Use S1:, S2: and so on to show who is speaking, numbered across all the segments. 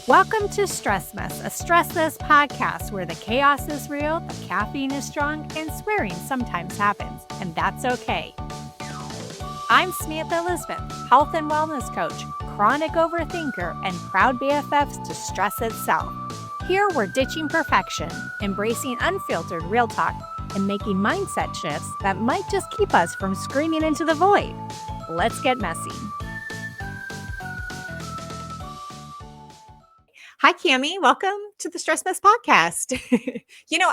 S1: Welcome to Stress Mess, a stressless podcast where the chaos is real, the caffeine is strong, and swearing sometimes happens, and that's okay. I'm Samantha Elizabeth, health and wellness coach, chronic overthinker, and proud BFFs to stress itself. Here we're ditching perfection, embracing unfiltered real talk, and making mindset shifts that might just keep us from screaming into the void. Let's get messy. Hi, Cammie. Welcome to the Stress Mess podcast.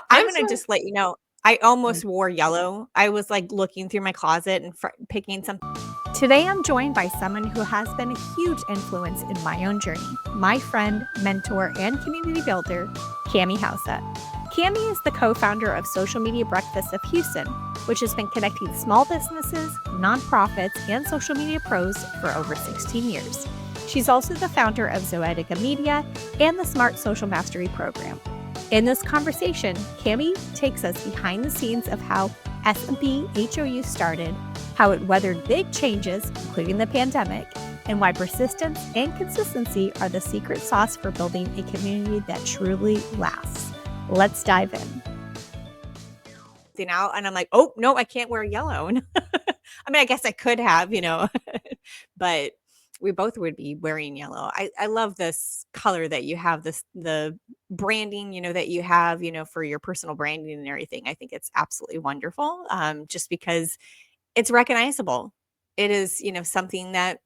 S1: I'm going to just let you know, I almost wore yellow. I was like looking through my closet and picking something. Today, I'm joined by someone who has been a huge influence in my own journey, my friend, mentor, and community builder, Cammie Huyse. Cammie is the co-founder of Social Media Breakfast of Houston, which has been connecting small businesses, nonprofits, and social media pros for over 16 years. She's also the founder of Zoetica Media and the Smart Social Mastery Program. In this conversation, Cammie takes us behind the scenes of how SMBHOU started, how it weathered big changes, including the pandemic, and why persistence and consistency are the secret sauce for building a community that truly lasts. Let's dive in. Now, and I'm like, oh, no, I can't wear yellow. I mean, I guess I could have, but we both would be wearing yellow. I love this color that you have, the branding, that you have, for your personal branding and everything. I think it's absolutely wonderful, just because it's recognizable. It is, something that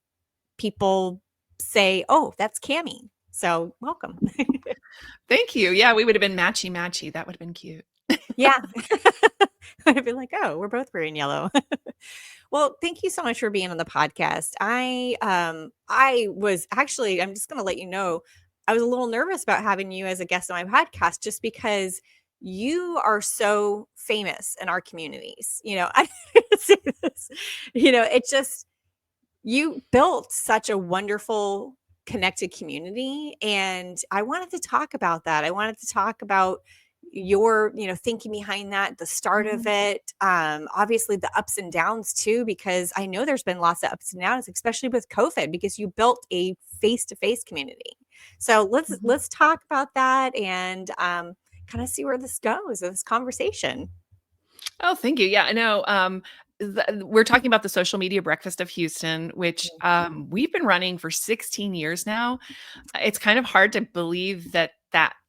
S1: people say, oh, that's Cammie. So welcome.
S2: Thank you. Yeah, we would have been matchy. That would have been cute.
S1: Yeah. I'd be like, oh, we're both wearing yellow. Well, thank you so much for being on the podcast. I was actually, I'm just going to let you know, I was a little nervous about having you as a guest on my podcast just because you are so famous in our communities. I say this, it just, you built such a wonderful connected community. And I wanted to talk about that. I wanted to talk about your thinking behind that, the start of it, obviously the ups and downs too, because I know there's been lots of ups and downs, especially with COVID, because you built a face-to-face community. So let's talk about that and kind of see where this goes, this conversation.
S2: Oh, thank you. Yeah, I know. We're talking about the Social Media Breakfast of Houston, which we've been running for 16 years now. It's kind of hard to believe that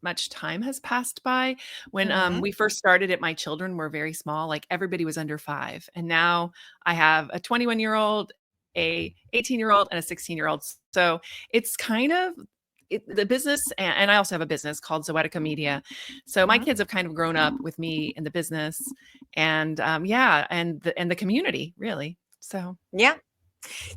S2: much time has passed by. When we first started it, my children were very small, like everybody was under 5. And now I have a 21-year-old, a 18-year-old, and a 16-year-old. So it's kind of the business, and I also have a business called Zoetica Media. So my kids have kind of grown up with me in the business, and and the community, really. So
S1: yeah.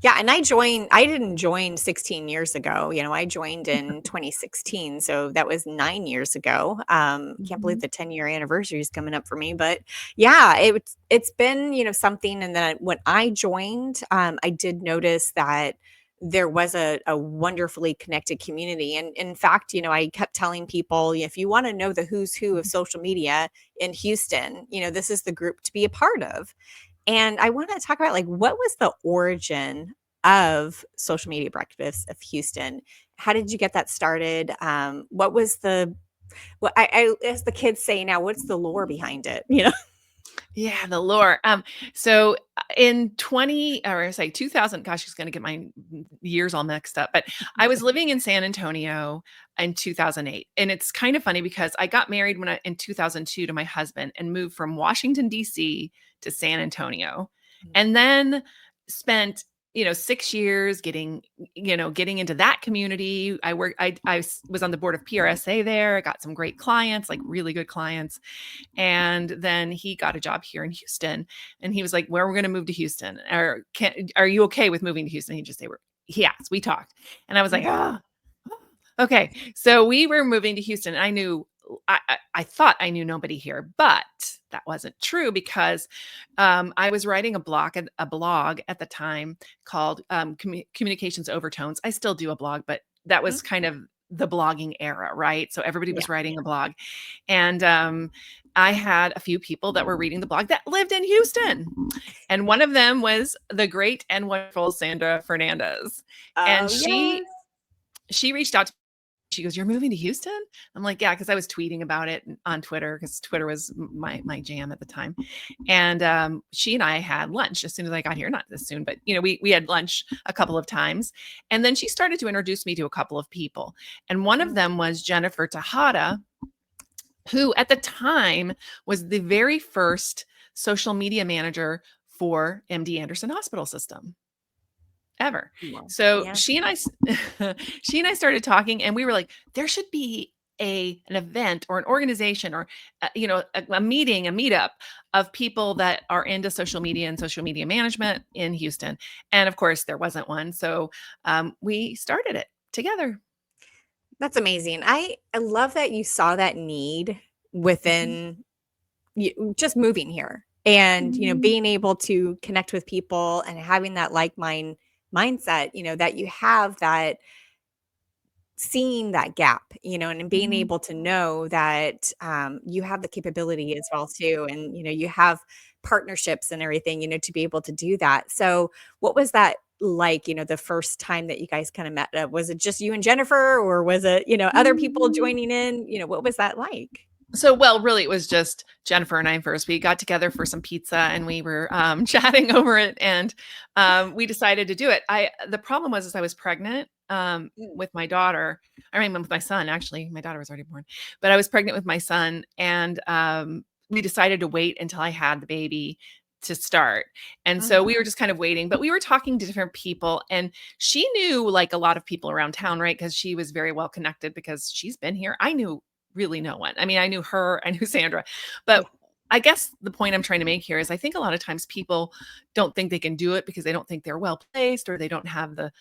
S1: And I didn't join 16 years ago. I joined in 2016. So that was 9 years ago. Can't believe the 10-year anniversary is coming up for me, but yeah, it's been, something. And then when I joined, I did notice that there was a wonderfully connected community. And in fact, I kept telling people, if you want to know the who's who of social media in Houston, this is the group to be a part of. And I want to talk about what was the origin of Social Media Breakfast of Houston? How did you get that started? What was I as the kids say now, what's the lore behind it?
S2: Yeah, the lore. So in 2000, gosh, she's going to get my years all mixed up, but I was living in San Antonio in 2008. And it's kind of funny because I got married in 2002 to my husband and moved from Washington, D.C. to San Antonio, and then spent 6 years getting into that community. I was on the board of PRSA there. I got some great clients, like really good clients. And then he got a job here in Houston, and he was like, "Where we're going to move to Houston? Are you okay with moving to Houston?" He asked, we talked, and I was like, okay. So we were moving to Houston. I thought I knew nobody here, but that wasn't true because I was writing a blog at the time called Communications Overtones. I still do a blog, but that was kind of the blogging era, right? So everybody was writing a blog, and I had a few people that were reading the blog that lived in Houston, and one of them was the great and wonderful Sandra Fernandez, and she reached out to she goes, "You're moving to Houston?" I'm like, "Yeah," because I was tweeting about it on Twitter because Twitter was my jam at the time. And she and I had lunch as soon as I got here. Not as soon, but we had lunch a couple of times. And then she started to introduce me to a couple of people. And one of them was Jennifer Tejada, who at the time was the very first social media manager for MD Anderson Hospital System ever.
S1: Wow.
S2: So
S1: Yeah.
S2: she and I she and I started talking, and we were like, there should be an event or an organization or a meeting, a meetup of people that are into social media and social media management in Houston. And of course there wasn't one. So we started it together.
S1: That's amazing. I love that you saw that need
S2: Mhm.
S1: within you just moving here and,
S2: Mhm.
S1: being able to connect with people and having that mindset, that you have that seeing that gap, and being
S2: Mhm.
S1: able to know that you have the capability as well too, and you have partnerships and everything, to be able to do that. So, what was that like? The first time that you guys kind of met? Was it just you and Jennifer, or was it other people
S2: Mhm.
S1: joining in? What was that like?
S2: So, well, really, it was just Jennifer and I first. We got together for some pizza and we were chatting over it, and we decided to do it. The problem was is I was pregnant
S1: Mm,
S2: with my daughter. I mean, with my son actually. My daughter was already born, but I was pregnant with my son, and we decided to wait until I had the baby to start. And so
S1: mhm.
S2: we were just kind of waiting, but we were talking to different people, and she knew like a lot of people around town, right? Because she was very well connected because she's been here. I knew really no one. I mean, I knew her, I knew Sandra, but
S1: Yeah.
S2: I guess the point I'm trying to make here is I think a lot of times people don't think they can do it because they don't think they're well placed or they don't have the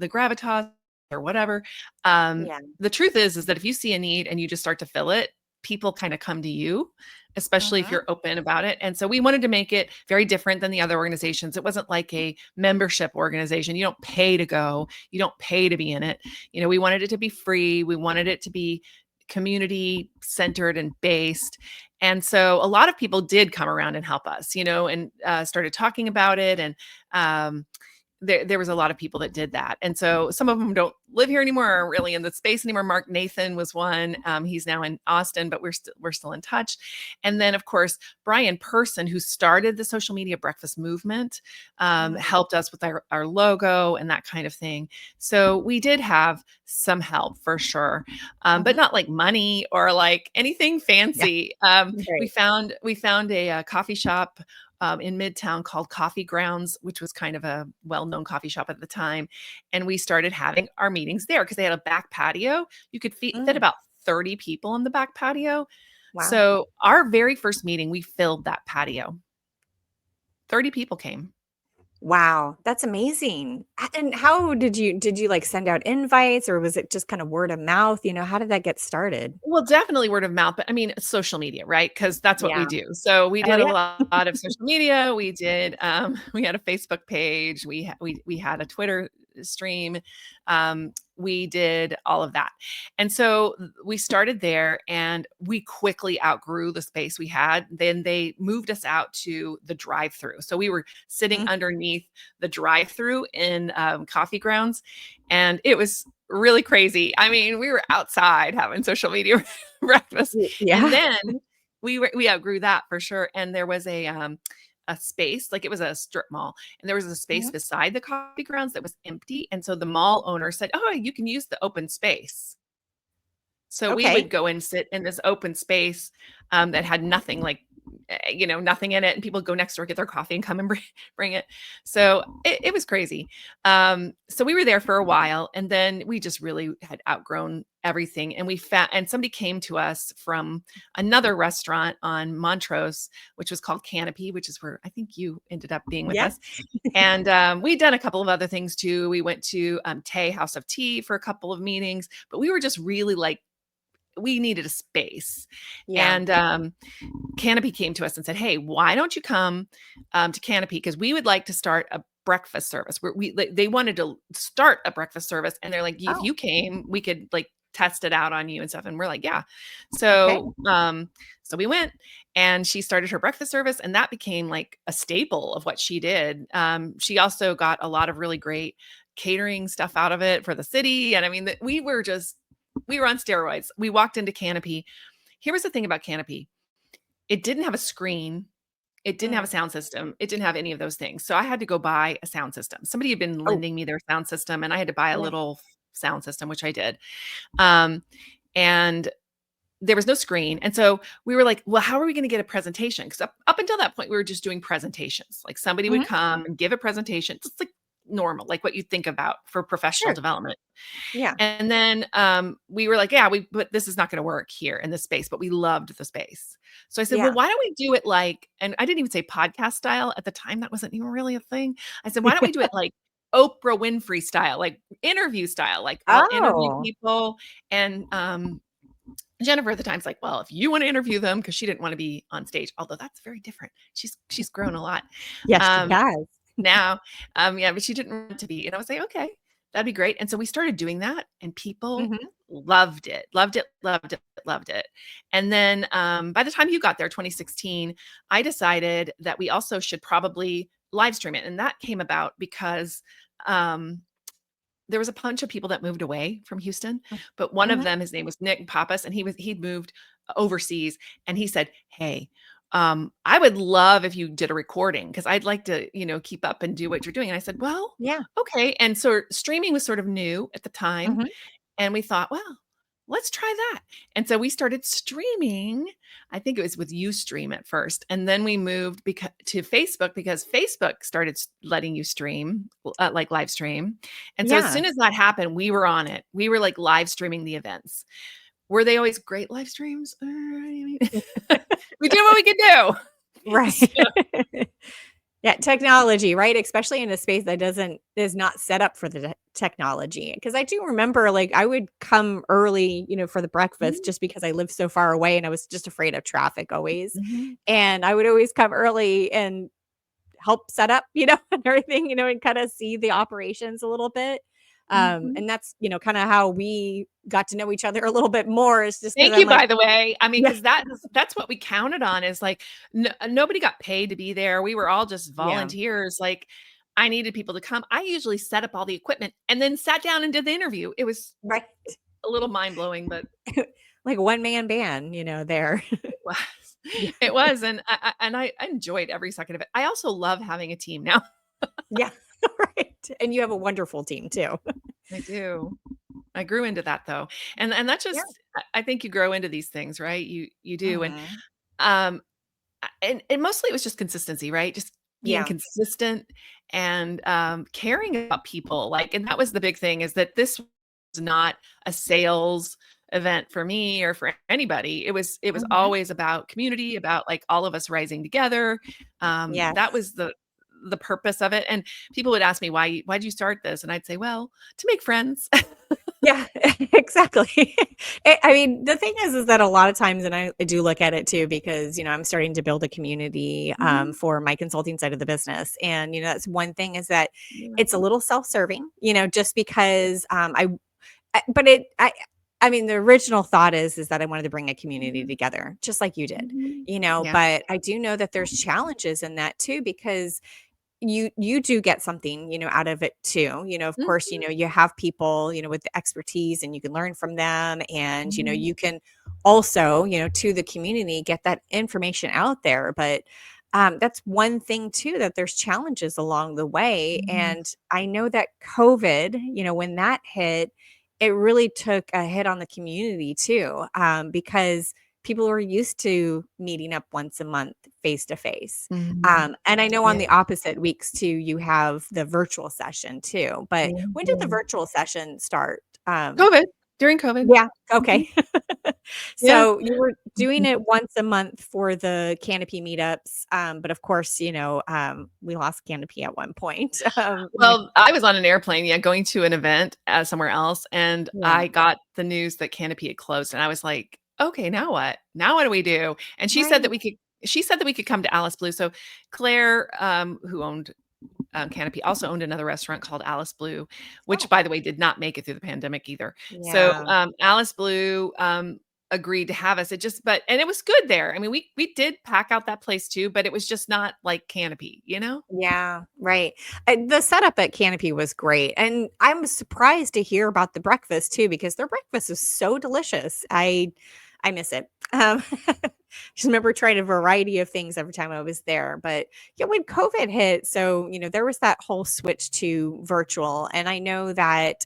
S2: gravitas or whatever.
S1: Yeah.
S2: The truth is that if you see a need and you just start to fill it, people kind of come to you, especially if
S1: Mhm.
S2: you're open about it. And so we wanted to make it very different than the other organizations. It wasn't like a membership organization. You don't pay to go, you don't pay to be in it. We wanted it to be free. We wanted it to be community centered and based. And so a lot of people did come around and help us, and started talking about it. And um, there was a lot of people that did that. And so some of them don't live here anymore, or aren't really in the space anymore. Mark Nathan was one. He's now in Austin, but we're still in touch. And then of course, Brian Person, who started the social media breakfast movement,
S1: Mm.
S2: helped us with our logo and that kind of thing. So we did have some help for sure, but
S1: Mhm.
S2: not like money or like anything
S1: Yeah.
S2: fancy. We
S1: Great.
S2: found a coffee shop in Midtown called Coffee Grounds, which was kind of a well-known coffee shop at the time. And we started having our meetings there because they had a back patio. You could fit
S1: Mm.
S2: about 30 people in the back patio.
S1: Wow.
S2: So our very first meeting, we filled that patio. 30 people came.
S1: Wow, that's amazing. And how did you, like, send out invites, or was it just kinda word of mouth? How did that get started?
S2: Well, definitely word of mouth, but I mean, social media, right? Because that's what we
S1: Yeah.
S2: do. So we
S1: Oh,
S2: did a
S1: yeah.
S2: lot of social media. We did, we had a Facebook page. We had a Twitter stream. We did all of that. And so we started there and we quickly outgrew the space we had. Then they moved us out to the drive-through. So we were sitting
S1: Mm.
S2: underneath the drive-through in coffee grounds. And it was really crazy. I mean, we were outside having social media breakfast, and
S1: Yeah.
S2: then we outgrew that for sure. And there was a space, like it was a strip mall, and there was a space
S1: Mhm.
S2: beside the coffee grounds that was empty. And so the mall owner said, "Oh, you can use the open space." So we would
S1: Okay.
S2: go and sit in this open space that had nothing, like nothing in it, and people go next door, get their coffee, and come and bring it. So it was crazy. So we were there for a while, and then we just really had outgrown everything. And we found, and somebody came to us from another restaurant on Montrose, which was called Canopy, which is where I think you ended up being with
S1: Yes.
S2: us. And we'd done a couple of other things too. We went to Tay House of Tea for a couple of meetings, but we were just really like we needed a space.
S1: Yeah.
S2: And Canopy came to us and said, "Hey, why don't you come to Canopy? Because we would like to start a breakfast service." They wanted to start a breakfast service, and they're like, "If
S1: Oh,
S2: you came, we could like test it out on you and stuff." And we're like, "Yeah."
S1: okay.
S2: So we went, and she started her breakfast service, and that became like a staple of what she did. She also got a lot of really great catering stuff out of it for the city, and I mean, we were just we were on steroids. We walked into Canopy. Here was the thing about Canopy. It didn't have a screen. It didn't have a
S1: Mm.
S2: sound system. It didn't have any of those things. So I had to go buy a sound system. Somebody had been
S1: Oh,
S2: lending me their sound system, and I had to buy a
S1: yeah.
S2: little sound system, which I did. Um, and there was no screen. And so we were like, well, how are we going to get a presentation? Because up until that point, we were just doing presentations. Like somebody would
S1: Mhm.
S2: come and give a presentation, just like normal, like what you think about for professional
S1: Sure.
S2: development.
S1: Yeah.
S2: And then we were like, yeah, but this is not going to work here in this space, but we loved the space. So I said, well,
S1: Yeah.
S2: why don't we do it like, and I didn't even say podcast style at the time. That wasn't even really a thing. I said, why don't we do it like Oprah Winfrey style, like interview style, like I'll interview
S1: Oh.
S2: people. And Jennifer at the time's like, well, if you want to interview them, because she didn't want to be on stage, although that's very different. She's grown a lot.
S1: Yes, she
S2: Um,
S1: has.
S2: now. Yeah, but she didn't want to be. And I was like, okay, that'd be great. And so we started doing that, and people
S1: Mhm.
S2: loved it, loved it, loved it, loved it. And then by the time you got there, 2016, I decided that we also should probably live stream it. And that came about because um, there was a bunch of people that moved away from Houston, but one of
S1: Mhm.
S2: them, his name was Nick Pappas, and he'd moved overseas, and he said, "Hey, I would love if you did a recording because I'd like to, keep up and do what you're doing." And I said, "Well,
S1: Yeah.
S2: okay." And so streaming was sort of new at the time,
S1: Mhm.
S2: and we thought, well, let's try that. And so we started streaming. I think it was with Ustream at first. And then we moved to Facebook because Facebook started letting you stream, like live stream. And so as
S1: Yeah.
S2: soon as that happened, we were on it. We were like live streaming the events. Were they always great live streams? I mean, we did what we could do. So,
S1: Right. Yeah, technology, right? Especially in a space that is not set up for the technology. Because I do remember, like, I would come early, for the breakfast
S2: mhm,
S1: just because I lived so far away and I was just afraid of traffic always.
S2: mhm,
S1: And I would always come early and help set up, and everything, and kinda see the operations a little bit.
S2: mhm.
S1: And that's, kinda how we got to know each other a little bit more is just because 'cause
S2: Thank
S1: I'm
S2: you,
S1: like,
S2: by the way. I mean,
S1: yeah,
S2: because that's what we counted on is like nobody got paid to be there. We were all just
S1: yeah,
S2: volunteers. Like I needed people to come. I usually set up all the equipment and then sat down and did the interview. It was
S1: right.
S2: a little mind blowing, but
S1: Like one man band, there.
S2: it was.
S1: Yeah.
S2: It was, and I enjoyed every second of it. I also love having a team now.
S1: Yeah, right. And you have a wonderful team too.
S2: I do. I grew into that though, and that
S1: Yeah.
S2: just I think you grow into these things, right? You do, and
S1: Mhm.
S2: um, and mostly it was just consistency, right? Just being
S1: Yeah.
S2: consistent and, caring about people, like and that was the big thing is that this was not a sales event for me or for anybody. It was
S1: Mhm.
S2: always about community, about, like, all of us rising together. That
S1: Yes.
S2: was the purpose of it, and people would ask me, "Why'd you start this?" And I'd say, "Well, to make friends."
S1: Yeah, exactly. I mean, the thing is that a lot of times, and I do look at it too, because, I'm starting to build a community
S2: Mhm.
S1: for my consulting side of the business. And, that's one thing is that
S2: Yeah.
S1: it's a little self-serving, just because I mean, the original thought is that I wanted to bring a community
S2: Mhm.
S1: together, just like you did,
S2: Mhm. Yeah.
S1: but I do know that there's challenges in that too, because you do get something, out of it too. Of course,
S2: Mhm.
S1: you have people, with the expertise and you can learn from them and,
S2: Mhm.
S1: you can also, to the community get that information out there. But that's one thing too, that there's challenges along the way.
S2: Mhm.
S1: And I know that COVID, when that hit, it really took a hit on the community too, because people were used to meeting up once a month face to face.
S2: Mhm.
S1: And I know on
S2: Yeah.
S1: the opposite weeks too, you have the virtual session too. But when did the
S2: Mhm.
S1: virtual session start?
S2: COVID, during COVID.
S1: Yeah,
S2: Mhm.
S1: okay.
S2: Yeah.
S1: So you were doing
S2: Mhm.
S1: it once a month for the Canopy meetups, but of course, we lost Canopy at one point.
S2: Well, I was on an airplane, yeah, going to an event, somewhere else, and
S1: Yeah,
S2: I got the news that Canopy had closed, and I was like, "Okay, now what? Now what do we do?" And
S1: right.
S2: she said that we could come to Alice Blue. So Claire, who owned Canopy also owned another restaurant called Alice Blue, which,
S1: Oh,
S2: by the way, did not make it through the pandemic either. So
S1: yeah.
S2: Alice Blue agreed to have us. And it was good there. I mean, we did pack out that place too, but it was just not like Canopy, you know?
S1: Yeah, right. The setup at Canopy was great, and I'm surprised to hear about the breakfast too because their breakfast is so delicious. I miss it. Just remember trying a variety of things every time I was there. But yeah, when COVID hit, so there was that whole switch to virtual, and I know that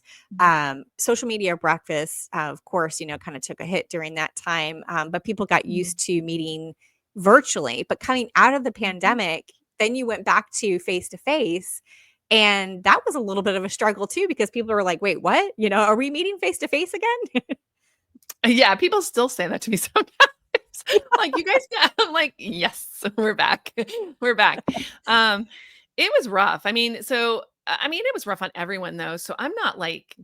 S1: social media breakfast, of course, kind of took a hit during that time. But people got
S2: Mhm.
S1: used to meeting virtually. But coming out of the
S2: Mhm.
S1: pandemic, then you went back to face. And that was a little bit of a struggle too, because people were like, wait, what? Are we meeting face to face again?
S2: Yeah, people still say that to me sometimes. Like, "You guys," I'm like, "Yes, we're back. We're back." Um, it was rough. I mean, it was rough on everyone though, so I'm not like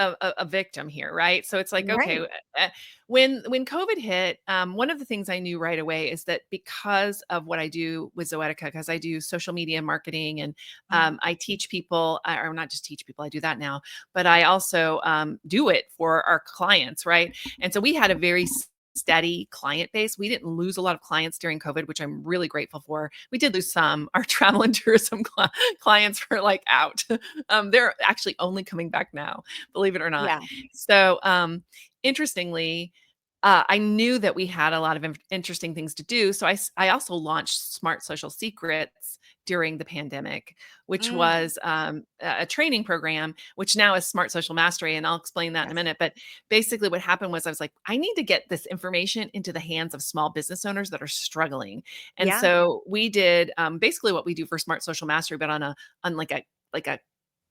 S2: a victim here, right? So it's like, okay,
S1: Right.
S2: when COVID hit, one of the things I knew right away is that because of what I do with Zoetica, because I do social media marketing and
S1: Mhm.
S2: I teach people, or not just teach people, I do that now, but I also do it for our clients, right? And so we had a very steady client base. We didn't lose a lot of clients during COVID, which I'm really grateful for. We did lose some. Our travel and tourism clients were like out. They're actually only coming back now, believe it or not.
S1: Yeah.
S2: So, interestingly, I knew that we had a lot of interesting things to do. So I also launched Smart Social Secrets during the pandemic, which
S1: Mm,
S2: was a training program, which now is Smart Social Mastery. And I'll explain that in a
S1: yes.
S2: minute. But basically, what happened was I was like, I need to get this information into the hands of small business owners that are struggling. And
S1: Yeah.
S2: so we did basically what we do for Smart Social Mastery, but on like a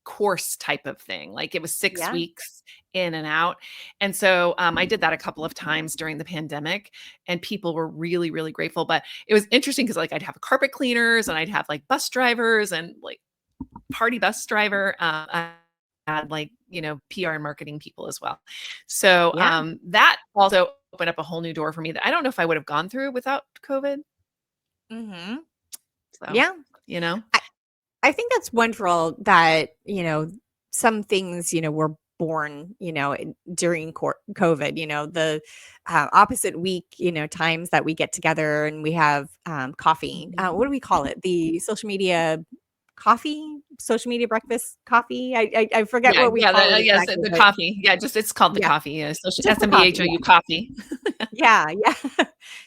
S2: course type of thing. Like it was 6
S1: Yeah.
S2: weeks in and out. And so I did that a couple of times during the pandemic and people were really, really grateful. But it was interesting because like I'd have carpet cleaners and I'd have like bus drivers and like party bus driver. I had like, PR and marketing people as well. So
S1: Yeah.
S2: that also opened up a whole new door for me that I don't know if I would have gone through without COVID.
S1: Mhm.
S2: So,
S1: Yeah.
S2: you know,
S1: I I think that's wonderful that, some things, were born, during COVID, the opposite week, times that we get together and we have coffee.
S2: Mhm.
S1: What do we call it? The social media coffee, social media breakfast coffee. I forget
S2: Yeah,
S1: what we
S2: yeah,
S1: call it
S2: yes,
S1: exactly,
S2: the
S1: but
S2: coffee. Yeah, just it's called the
S1: yeah,
S2: coffee. Yeah, so
S1: just the coffee.
S2: SMBHOU coffee.
S1: Yeah, yeah.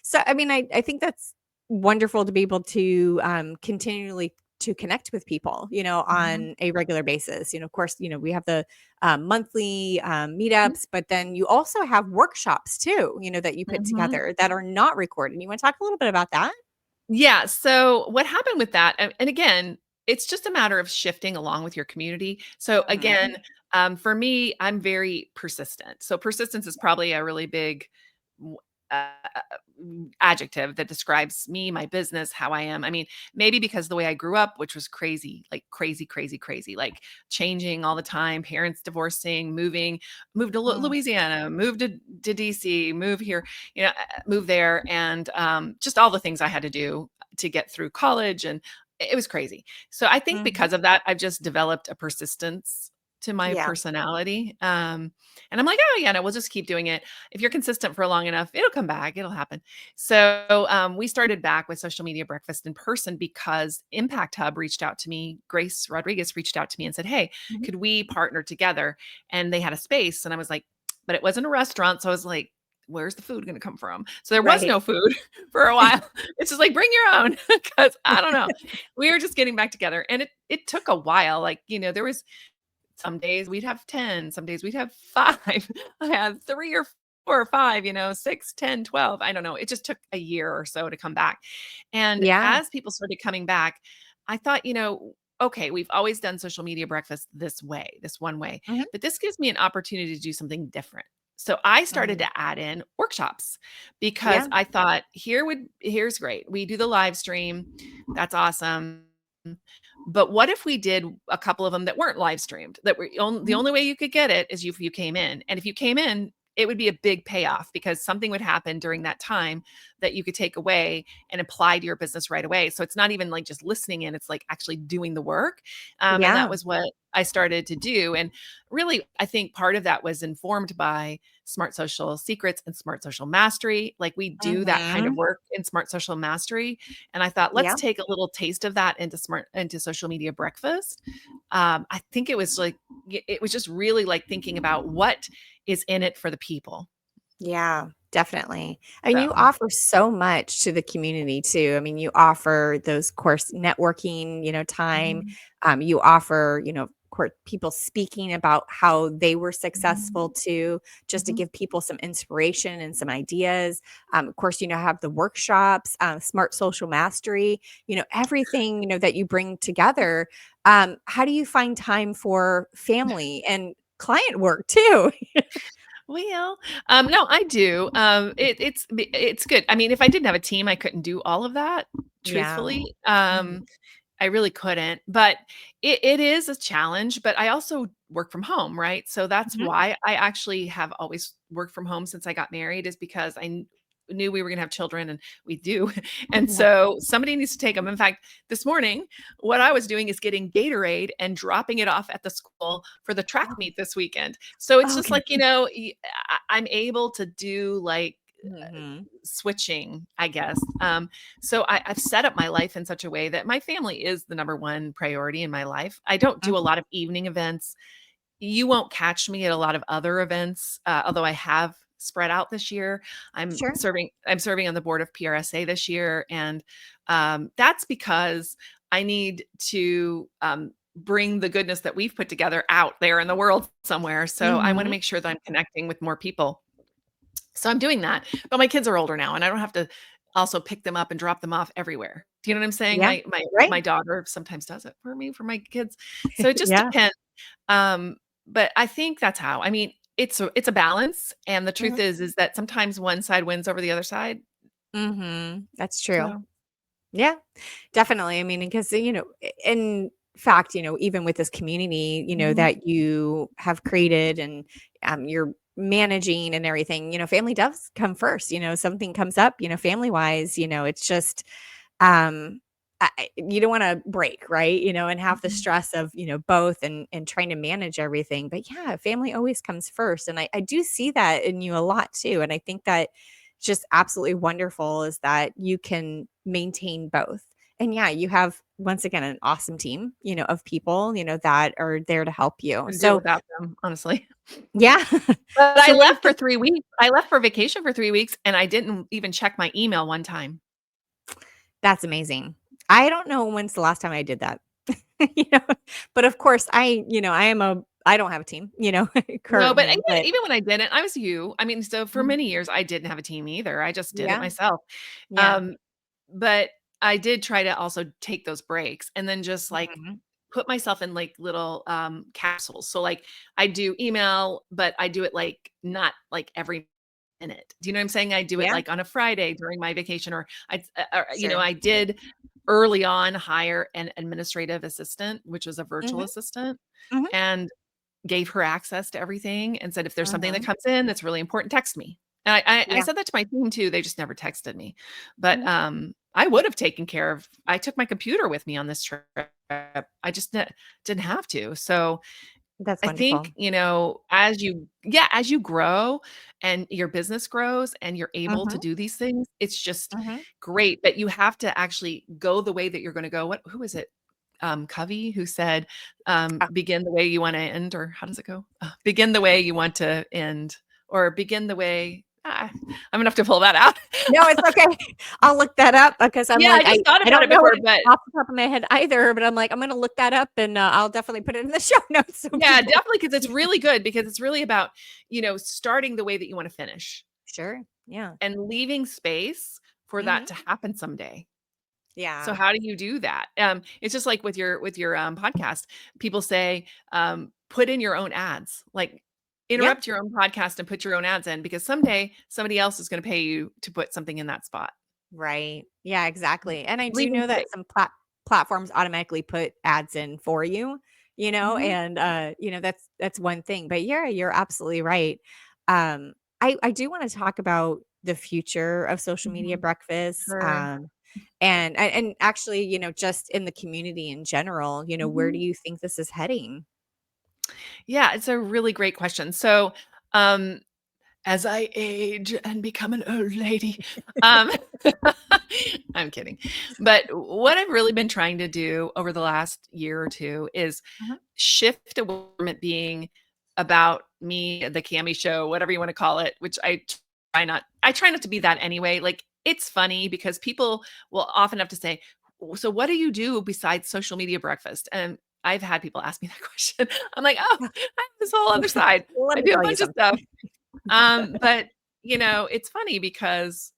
S1: So, I mean, I think that's wonderful to be able to, continually to connect with people,
S2: Mhm,
S1: on a regular basis. Of course, we have the, monthly,
S2: mhm,
S1: meetups, but then you also have workshops too, that you put
S2: mhm.
S1: together that are not recorded. You wanna talk a little bit about that?
S2: Yeah, so what happened with that and again, it's just a matter of shifting along with your community. So
S1: Mhm.
S2: again, for me, I'm very persistent. So persistence is probably a really big w adjective that describes me, my business, how I am. I mean, maybe because the way I grew up, which was crazy, like crazy, crazy, crazy, like changing all the time, parents divorcing, moved to
S1: Mm,
S2: Louisiana, moved to DC, move here, move there, and just all the things I had to do to get through college. And it was crazy. So I think
S1: mhm.
S2: because of that, I've just developed a persistence to my
S1: Yeah.
S2: personality. And I'm like, oh, yeah, no, we'll just keep doing it. If you're consistent for long enough, it'll come back, it'll happen. So we started back with social media breakfast in person because Impact Hub reached out to me. Grace Rodriguez reached out to me and said, hey,
S1: Mhm.
S2: could we partner together? And they had a space. And I was like, but it wasn't a restaurant. So I was like, where's the food going to come from? So there was
S1: Right.
S2: no food for a while. It's just like, bring your own. Cause I don't know. We were just getting back together and it took a while. Like, there was some days we'd have 10, some days we'd have 5. I had 3 or 4 or 5, 6, 10, 12. I don't know. It just took a year or so to come back. And
S1: Yeah.
S2: as people started coming back, I thought, okay, we've always done social media breakfast this way, this one way,
S1: Mhm.
S2: but this gives me an opportunity to do something different. So I started
S1: Mhm.
S2: to add in workshops because
S1: Yeah.
S2: I thought here's great. We do the live stream. That's awesome. But what if we did a couple of them that weren't live streamed? That were the
S1: Mhm.
S2: only way you could get it is if you came in. And if you came in, it would be a big payoff because something would happen during that time that you could take away and apply to your business right away. So it's not even like just listening in, it's like actually doing the work. And that
S1: Yeah.
S2: was what I started to do. And really, I think part of that was informed by Smart Social Secrets and Smart Social Mastery. Like we do that kind of
S1: Mhm.
S2: work in Smart Social Mastery. And I thought, let's
S1: Yeah.
S2: take a little taste of that into social media breakfast. I think it was like, it was just really like thinking about what is in it for the people.
S1: Yeah, definitely. And you
S2: So,
S1: offer so much to the community too. I mean, you offer those course networking, time.
S2: mhm,
S1: You offer, course, people speaking about how they were successful
S2: mhm,
S1: too, just to
S2: mhm.
S1: give people some inspiration and some ideas. Of course, have the workshops, smart social mastery, everything, that you bring together. How do you find time for family and client work too?
S2: Well, no, I do. It's good. I mean, if I didn't have a team, I couldn't do all of that,
S1: Yeah.
S2: truthfully.
S1: Mhm.
S2: I really couldn't, but it is a challenge, but I also work from home, right? So that's
S1: Mhm.
S2: why I actually have always worked from home since I got married is because knew we were going to have children and we do. And
S1: Yeah.
S2: so somebody needs to take them. In fact, this morning, what I was doing is getting Gatorade and dropping it off at the school for the track
S1: Oh,
S2: meet this weekend. So it's just
S1: okay.
S2: like, I'm able to do like
S1: Mhm.
S2: switching, I guess. So I've set up my life in such a way that my family is the number one priority in my life. I don't do a
S1: Mhm.
S2: lot of evening events. You won't catch me at a lot of other events, although I have spread out this year.
S1: Sure.
S2: I'm serving on the board of PRSA this year, and that's because I need to bring the goodness that we've put together out there in the world somewhere. So I want to
S1: Mhm.
S2: make sure that I'm connecting with more people. So I'm doing that, but my kids are older now, and I don't have to also pick them up and drop them off everywhere. Do you know what I'm saying?
S1: Yeah.
S2: My
S1: Right.
S2: daughter sometimes does it for me, for my kids. So it just
S1: Yeah.
S2: depends. But I think that's how. I mean, it's a balance, and the truth
S1: Mhm.
S2: is that sometimes one side wins over the other side.
S1: Mhm. That's true.
S2: So,
S1: Yeah, definitely. I mean, because, in fact, even with this community,
S2: mhm,
S1: that you have created and you're managing and everything, family does come first. Something comes up, family wise, it's just, um, you don't want to break, right? And have the
S2: mhm.
S1: stress of, both and trying to manage everything. But yeah, family always comes first. And I do see that in you a lot too. And I think that just absolutely wonderful is that you can maintain both. And yeah, you have once again an awesome team, of people, that are there to help you.
S2: Couldn't do it
S1: So
S2: without them, honestly.
S1: yeah.
S2: But I
S1: So when you
S2: left for
S1: think
S2: 3 weeks. I left for vacation for 3 weeks, and I didn't even check my email one time.
S1: that's amazing. I don't know when's the last time I did that. You know, but of course I don't have a team,
S2: No, but
S1: currently, but
S2: even when I didn't, I was you. I mean, so for
S1: Mhm.
S2: many years, I didn't have a team either. I just did it
S1: Yeah,
S2: myself.
S1: yeah.
S2: Um, but I did try to also take those breaks and then just like
S1: Mhm.
S2: put myself in like little capsules. So like I do email, but I do it like not like every minute. Do you know what I'm saying? I do it
S1: Yeah,
S2: like on a Friday during my vacation, or
S1: sure.
S2: I did early on hire an administrative assistant, which was a virtual
S1: Mhm,
S2: assistant,
S1: mhm,
S2: and gave her access to everything and said, "If there's something that
S1: mhm.
S2: comes in that's really important, text me." And I
S1: Yeah.
S2: said that to my team too, they just never texted me. But,
S1: Mhm.
S2: I would have taken care of I took my computer with me on this trip. I just didn't have to. So,
S1: That's
S2: I
S1: wonderful.
S2: think, as you grow and your business grows and you're able to
S1: Mhm,
S2: do these things, it's just
S1: mhm.
S2: great, but you have to actually go the way that you're gonna go. Who is it? Covey who said,
S1: Oh,
S2: "Begin the way you wanna end," or how does it go? Begin the way you want to end, or begin the way I'm gonna have to pull that out.
S1: no, it's okay. I'll look that up because I'm
S2: Yeah, I
S1: like,
S2: just thought
S1: I
S2: about
S1: don't
S2: it
S1: know
S2: before,
S1: it
S2: but
S1: off the top of my head either, but I'm like, I'm gonna look that up and, I'll definitely put it in the show notes so
S2: yeah,
S1: people
S2: definitely because it's really good because it's really about, starting the way that you wanna finish
S1: Sure, yeah.
S2: and leaving space for that
S1: Mhm.
S2: to happen someday. So
S1: Yeah,
S2: how do you do that? It's just like with your podcast. People say, put in your own ads. Like
S1: yeah.
S2: interrupt your own podcast and put your own ads in because someday somebody else is going to pay you to put something in that spot.
S1: Right. Yeah, exactly, and I do
S2: Leaving
S1: know that
S2: space.
S1: some platforms automatically put ads in for you,
S2: Mhm.
S1: and, that's one thing, but yeah, you're absolutely right. I do wanna talk about the future of social media
S2: Mhm.
S1: breakfasts,
S2: Sure.
S1: and actually, just in the community in general, where do
S2: Mhm.
S1: you think this is heading?
S2: Yeah, it's a really great question. So, um, as I age and become an old lady, um, I'm kidding. But what I've really been trying to do over the last year or two is
S1: Mhm.
S2: shift away from it being about me, the Cami show, whatever you want to call it, which I try not to be that anyway. Like it's funny because people will often have to say, so what do you do besides social media breakfast? And I've had people ask me that question. I'm like, oh, I have this whole other side.
S1: Let
S2: I
S1: me
S2: do a
S1: tell you
S2: bunch of
S1: something.
S2: stuff. But it's funny because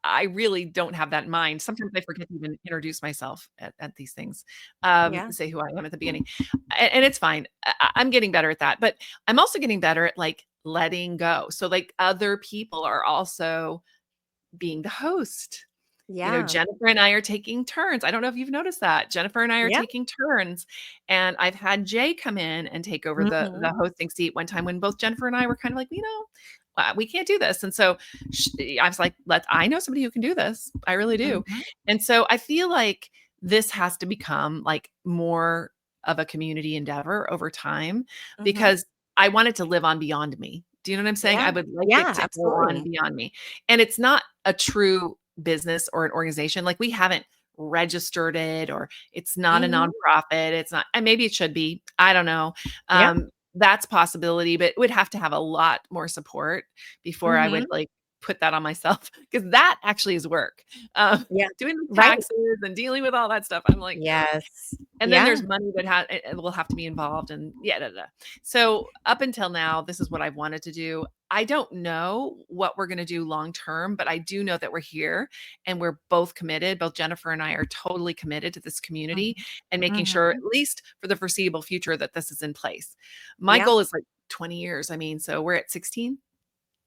S2: I really don't have that in mind. Sometimes I forget to even introduce myself at these things,
S1: Yeah.
S2: say who I am at the beginning, and it's fine. I'm getting better at that, but I'm also getting better at like letting go. So like other people are also being the host.
S1: Yeah.
S2: Jennifer and I are taking turns. I don't know if you've noticed that. Jennifer and I are
S1: Yeah.
S2: taking turns, and I've had Jay come in and take over the
S1: Mhm.
S2: hosting seat one time when both Jennifer and I were kind of like, we can't do this. And so I was like, let I know somebody who can do this. I really do.
S1: Mhm.
S2: And so I feel like this has to become like more of a community endeavor over time
S1: Mhm.
S2: because I want it to live on beyond me. Do you know what I'm saying? I
S1: Yeah.
S2: would like it
S1: Yeah,
S2: to go on
S1: absolutely.
S2: beyond me. And it's not a true business or an organization. Like we haven't registered it or it's not a
S1: Mhm.
S2: nonprofit. It's not, and maybe it should be. I don't know.
S1: Yeah.
S2: That's possibility, but it would have to have a lot more support before I would
S1: Mhm.
S2: like put that on myself because that actually is work. Um,
S1: Yeah.
S2: doing the
S1: Right.
S2: taxes and dealing with all that stuff. I'm like, ugh.
S1: Yes.
S2: And then
S1: Yeah.
S2: there's money that will have to be involved and yeah, da, da, da. So up until now, this is what I've wanted to do. I don't know what we're going to do long term, but I do know that we're here and we're both committed. Both Jennifer and I are totally committed to this community
S1: Mhm.
S2: and making sure, at
S1: Mhm.
S2: least for the foreseeable future, that this is in place. My
S1: Yeah.
S2: goal is like 20 years. I mean, so we're at 16.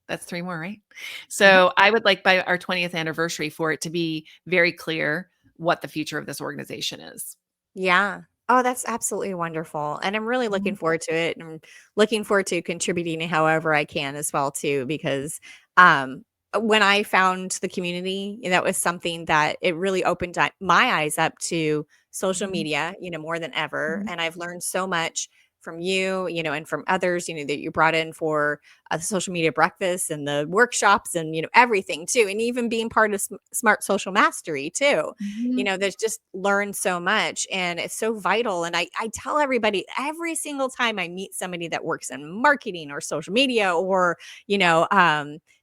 S2: That's 3 more, right?
S1: Mhm.
S2: So I would like by our 20th anniversary for it to be very clear what the future of this organization is.
S1: Yeah. Oh, that's absolutely wonderful, and I'm really looking
S2: Mhm.
S1: forward to it, and I'm looking forward to contributing however I can as well too, because, um, when I found the community, that was something that it really opened my eyes up to social
S2: Mhm.
S1: media, more than ever,
S2: Mhm.
S1: and I've learned so much from you, and from others, that you brought in for, the social media breakfast and the workshops and, everything too, and even being part of Smart Social Mastery too.
S2: Mhm.
S1: There's just learned so much and it's so vital. And I tell everybody every single time I meet somebody that works in marketing or social media or,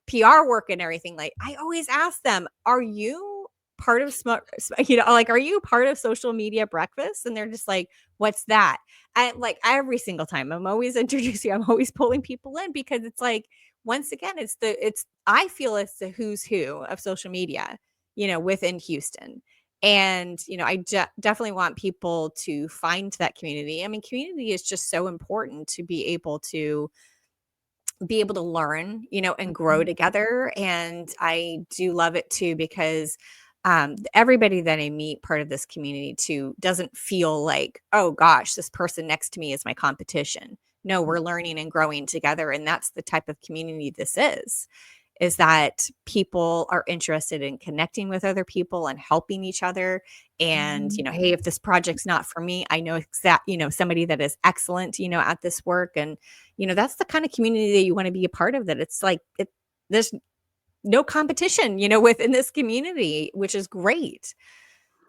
S1: PR work and everything, like I always ask them, are you part of like, are you part of social media breakfast? And they're just like, what's that? And like every single time I'm always introducing, I'm always pulling people in because it's like, once again, I feel it's the who's who of social media, within Houston. And, definitely want people to find that community. I mean, community is just so important to be able to learn, and grow
S2: Mhm.
S1: together. And I do love it too because everybody that I meet part of this community too doesn't feel like, oh gosh, this person next to me is my competition. No, we're learning and growing together. And that's the type of community this is that people are interested in connecting with other people and helping each other. And,
S2: Mhm.
S1: hey, if this project's not for me, I know somebody that is excellent, at this work. And, that's the kind of community that you want to be a part of, that it's like, there's no competition, within this community, which is great.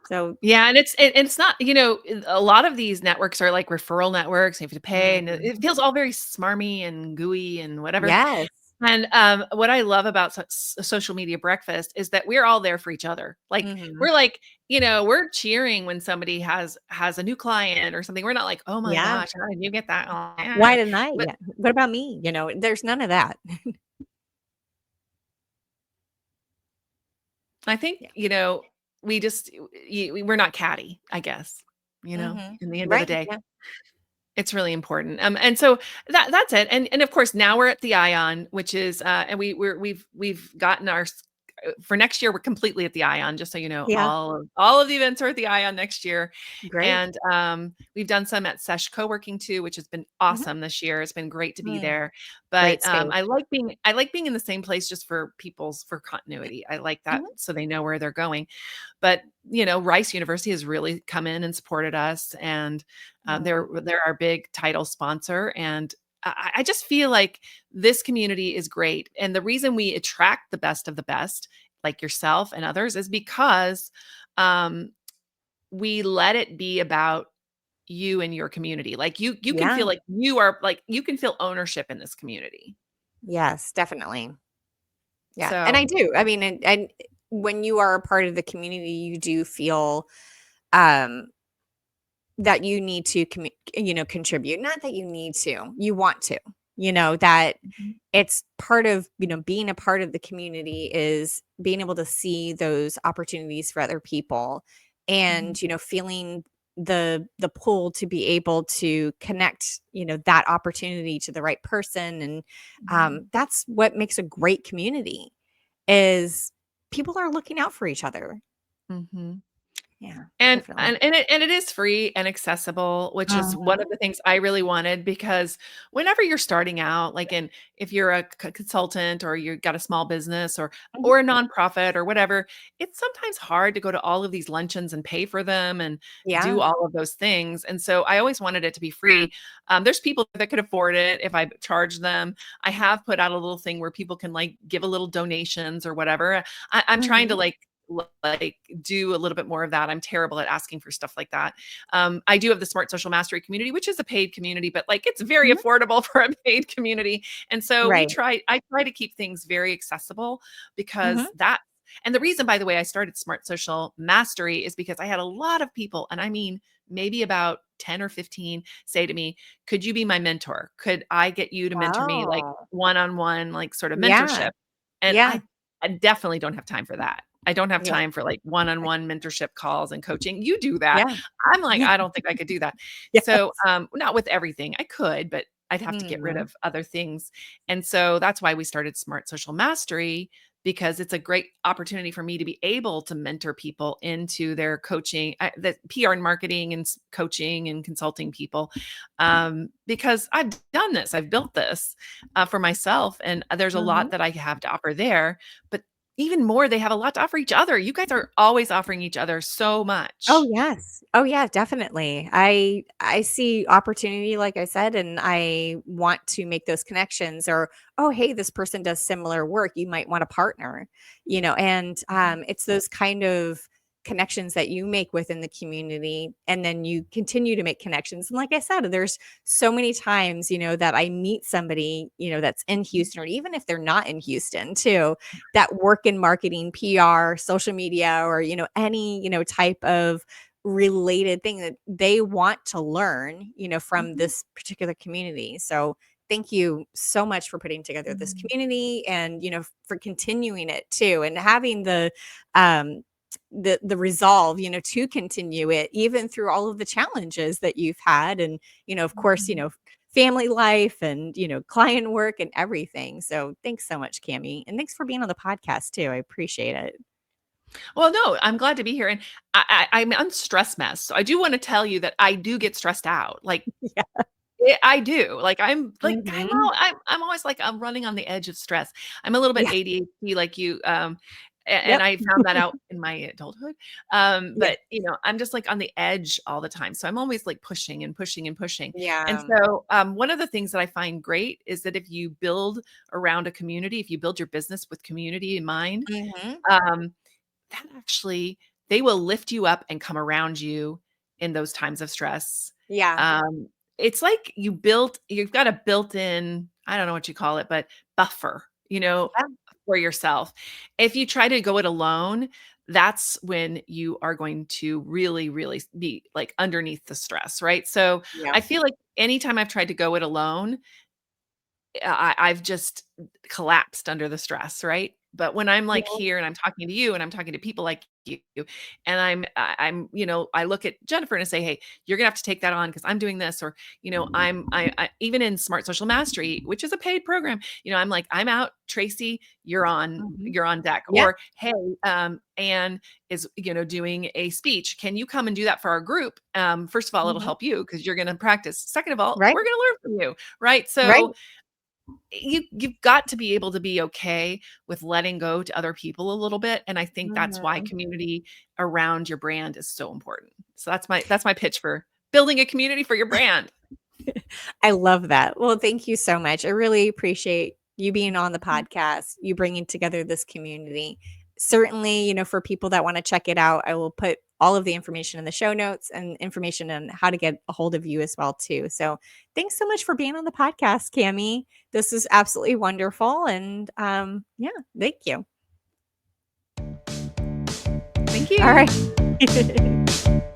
S1: So,
S2: Yeah, and it's not, a lot of these networks are like referral networks, you have to pay, and it
S1: mhm.
S2: feels all very smarmy and gooey and whatever.
S1: Yes.
S2: And, what I love about social media breakfast is that we're all there for each other. Like,
S1: Hmm.
S2: we're like, we're cheering when somebody has a new client or something. We're not like, "Oh my
S1: Yeah.
S2: gosh, how did you get that?" Oh,
S1: Why
S2: yeah.
S1: didn't I?
S2: But
S1: Yeah. What about me? There's none of that.
S2: I think,
S1: Yeah.
S2: we just we're not catty, I guess,
S1: Hmm.
S2: in the end of the
S1: Right.
S2: day.
S1: Yeah.
S2: It's really important. And so that's it. And of course, now we're at the Ion, which is and we've gotten for next year, we're completely at the Ion, just so you know,
S1: Yeah.
S2: all of the events are at the Ion next year.
S1: Great.
S2: And, we've done some at SESH co-working too, which has been
S1: Mhm.
S2: awesome this year. It's been great to be
S1: Mm,
S2: there. But,
S1: great space.
S2: I like being in the same place just for continuity. I like that
S1: Mhm.
S2: so they know where they're going. But, Rice University has really come in and supported us, and,
S1: Mm,
S2: they're our big title sponsor, and I just feel like this community is great, and the reason we attract the best of the best, like yourself and others, is because, um, we let it be about you and your community. Like, you can
S1: yeah.
S2: feel like you can feel ownership in this community.
S1: Yes, definitely. Yeah, and I
S2: So
S1: do. I mean, and when you are a part of the community, you do feel, um, that you need to contribute. Not that you need to, you want to. That
S2: Mhm,
S1: it's part of, being a part of the community is being able to see those opportunities for other people
S2: mhm,
S1: and, feeling the pull to be able to connect, that opportunity to the right person. And
S2: mhm,
S1: that's what makes a great community is people are looking out for each other.
S2: mhm.
S1: Yeah,
S2: And
S1: definitely.
S2: and it is free and accessible, which is one of
S1: Mhm,
S2: the things I really wanted because whenever you're starting out, like if you're a consultant or you got a small business
S1: mhm.
S2: or a nonprofit or whatever, it's sometimes hard to go to all of these luncheons and pay for them and do
S1: Yeah.
S2: all of those things. And so I always wanted it to be free. There's people that could afford it if I charge them. I have put out a little thing where people can like give a little donations or whatever. I'm trying to
S1: Mhm.
S2: like do a little bit more of that. I'm terrible at asking for stuff like that. I do have the Smart Social Mastery community, which is a paid community, but like it's very
S1: Mhm.
S2: affordable for a paid community. And so
S1: Right.
S2: I try to keep things very accessible
S1: Mhm.
S2: because that, and the reason, by the way, I started Smart Social Mastery is because I had a lot of people, and I mean, maybe about 10 or 15 say to me, could you be my mentor? Could I get you to mentor me like
S1: Oh.
S2: one-on-one, like sort of
S1: Yeah.
S2: mentorship? And
S1: Yeah.
S2: I definitely don't have time for that. I don't have
S1: Yeah.
S2: time for like one-on-one mentorship calls and coaching. You do that.
S1: Yeah.
S2: I'm like,
S1: Yeah.
S2: I don't think I could do that. So,
S1: Yes.
S2: not with everything. I could, but I'd have to get rid
S1: Mhm.
S2: of other things. And so that's why we started Smart Social Mastery because it's a great opportunity for me to be able to mentor people into their coaching, the PR and marketing and coaching and consulting people. Because I've done this, I've built this for myself, and there's a lot
S1: Mhm.
S2: that I have to offer there. But even more, they have a lot to offer each other. You guys are always offering each other so
S1: Oh,
S2: much.
S1: yes. Oh, yeah, definitely. I see opportunity, like I said, and I want to make those connections or, "Oh, hey, this person does similar work. You might want to partner." And,
S2: Mhm,
S1: it's those kind of connections that you make within the community, and then you continue to make connections. And like I said, there's so many times, that I meet somebody, that's in
S2: mhm,
S1: Houston, or even if they're not in Houston too, that work in marketing, PR, social media, or, any, type of related thing that they want to learn, from
S2: mhm,
S1: this particular community. So thank you so much for putting together this
S2: mhm,
S1: community and, for continuing it too and having um the resolve, to continue it even through all of the challenges that you've had and, of course,
S2: mhm.
S1: family life and, client work and everything. So thanks so much, Cami. And thanks for being on the podcast too. I appreciate it.
S2: Well, no, I'm glad to be here, and I'm on stress mess, so I do wanna tell you that I do get stressed out, like,
S1: Yeah.
S2: I do, like,
S1: Mhm.
S2: I'm always like, I'm running on the edge of stress. I'm a little bit
S1: Yeah.
S2: ADHD like you, and
S1: Yep.
S2: I found that out in my adulthood,
S1: Yeah.
S2: but, I'm just, like, on the edge all the time, so I'm always, like, pushing and pushing and pushing, and
S1: Yeah.
S2: so, one of the things that I find great is that if you build around a community, if you build your business with community in mind,
S1: Mhm.
S2: um, that actually they will lift you up and come around you in those times of stress.
S1: Yeah.
S2: Um, it's like you've got a built-in, I don't know what you call it, but buffer,
S1: Yeah.
S2: for yourself. If you try to go it alone, that's when you are going to really, really be like underneath the stress, right? So
S1: Yeah.
S2: I feel like anytime I've tried to go it alone, I've just collapsed under the stress, right? But when I'm like
S1: Yeah.
S2: here and I'm talking to you and I'm talking to people like you. And I'm, I look at Jennifer and I say, hey, you're gonna have to take that on because I'm doing this. Or, I even in Smart Social Mastery, which is a paid program, I'm like, I'm out, Tracy,
S1: Mhm.
S2: you're on deck.
S1: Yeah.
S2: Or, hey, Anne is, doing a speech. Can you come and do that for our group? First of all, it'll
S1: Mhm.
S2: help you because you're gonna practice. Second of all,
S1: Right.
S2: we're gonna learn from you. Right.
S1: Right.
S2: So you've got to be able to be okay with letting go to other people a little bit, and I think that's why
S1: Mhm.
S2: community around your brand is so important. So that's my pitch for building a community for your brand.
S1: I love that. Well, thank you so much. I really appreciate you being on the podcast, you bringing together this community. Certainly, for people that want to check it out, I will put all of the information in the show notes and information on how to get a hold of you as well too. So, thanks so much for being on the podcast, Cami. This is absolutely wonderful, and yeah, thank you.
S2: Thank
S1: All
S2: you.
S1: right.